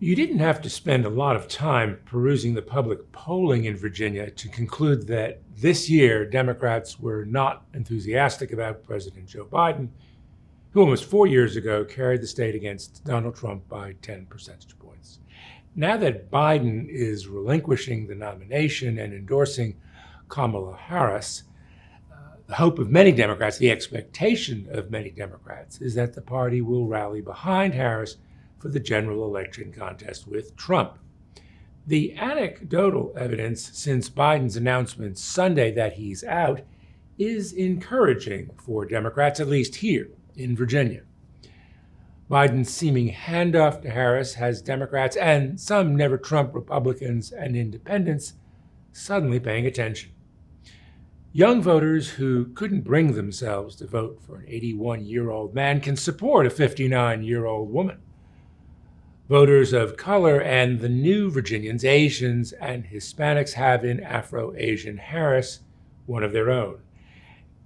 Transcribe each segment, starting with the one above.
You didn't have to spend a lot of time perusing the public polling in Virginia to conclude that this year Democrats were not enthusiastic about President Joe Biden, who almost 4 years ago carried the state against Donald Trump by 10 percentage points. Now that Biden is relinquishing the nomination and endorsing Kamala Harris, the hope of many Democrats, the expectation of many Democrats, is that the party will rally behind Harris for the general election contest with Trump. The anecdotal evidence since Biden's announcement Sunday that he's out is encouraging for Democrats, at least here in Virginia. Biden's seeming handoff to Harris has Democrats and some never-Trump Republicans and independents suddenly paying attention. Young voters who couldn't bring themselves to vote for an 81-year-old man can support a 59-year-old woman. Voters of color and the new Virginians, Asians, and Hispanics have in Afro-Asian Harris one of their own.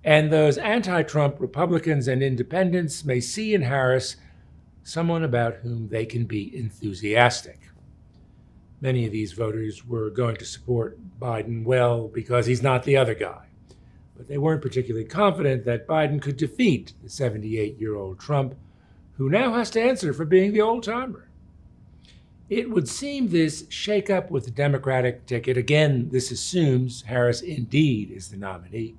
And those anti-Trump Republicans and independents may see in Harris someone about whom they can be enthusiastic. Many of these voters were going to support Biden, well, because he's not the other guy. But they weren't particularly confident that Biden could defeat the 78-year-old Trump, who now has to answer for being the old-timer. It would seem this shakeup with the Democratic ticket, again, this assumes Harris indeed is the nominee,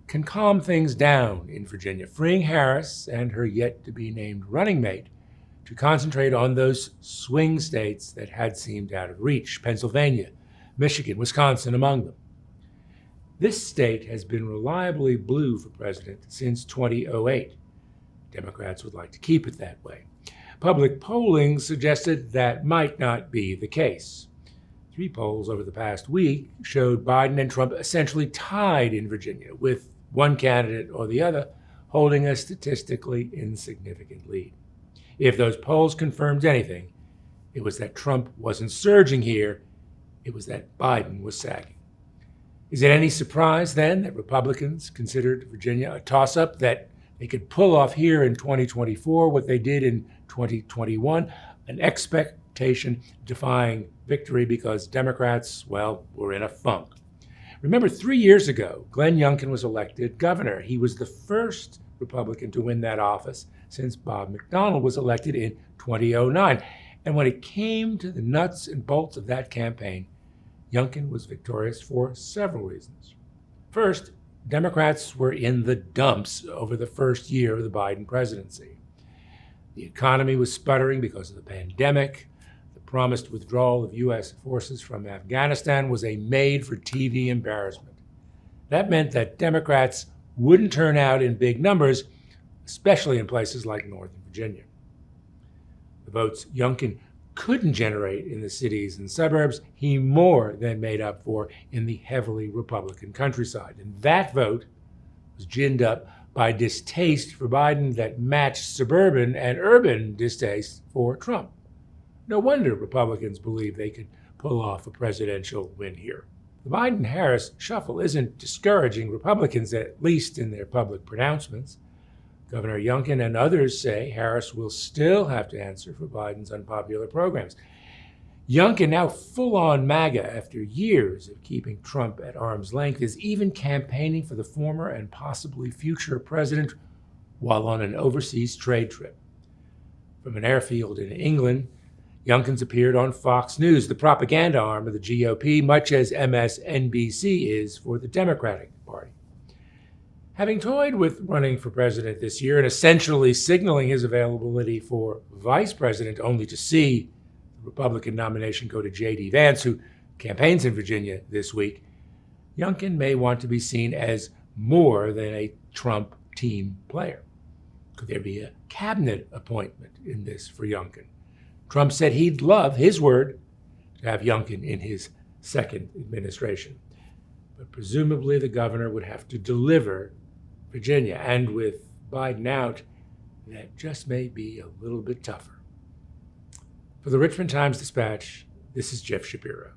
can calm things down in Virginia, freeing Harris and her yet-to-be-named running mate to concentrate on those swing states that had seemed out of reach, Pennsylvania, Michigan, Wisconsin among them. This state has been reliably blue for president since 2008. Democrats would like to keep it that way. Public polling suggested that might not be the case. 3 polls over the past week showed Biden and Trump essentially tied in Virginia, with one candidate or the other holding a statistically insignificant lead. If those polls confirmed anything, it was that Trump wasn't surging here, it was that Biden was sagging. Is it any surprise, then, that Republicans considered Virginia a toss-up, that they could pull off here in 2024 what they did in 2021, an expectation-defying victory because Democrats, well, were in a funk? Remember, 3 years ago, Glenn Youngkin was elected governor. He was the first Republican to win that office since Bob McDonnell was elected in 2009. And when it came to the nuts and bolts of that campaign, Youngkin was victorious for several reasons. First, Democrats were in the dumps over the first year of the Biden presidency. The economy was sputtering because of the pandemic. The promised withdrawal of U.S. forces from Afghanistan was a made-for-TV embarrassment. That meant that Democrats wouldn't turn out in big numbers, especially in places like Northern Virginia. The votes Youngkin couldn't generate in the cities and suburbs, he more than made up for in the heavily Republican countryside. And that vote was ginned up by distaste for Biden that matched suburban and urban distaste for Trump. No wonder Republicans believe they could pull off a presidential win here. The Biden-Harris shuffle isn't discouraging Republicans, at least in their public pronouncements. Governor Youngkin and others say Harris will still have to answer for Biden's unpopular programs. Youngkin, now full-on MAGA after years of keeping Trump at arm's length, is even campaigning for the former and possibly future president while on an overseas trade trip. From an airfield in England, Youngkin's appeared on Fox News, the propaganda arm of the GOP, much as MSNBC is for the Democratic Party. Having toyed with running for president this year and essentially signaling his availability for vice president only to see the Republican nomination go to J.D. Vance, who campaigns in Virginia this week, Youngkin may want to be seen as more than a Trump team player. Could there be a cabinet appointment in this for Youngkin? Trump said he'd love, his word, to have Youngkin in his second administration. But presumably the governor would have to deliver Virginia, and with Biden out, that just may be a little bit tougher. For the Richmond Times-Dispatch, this is Jeff Shapiro.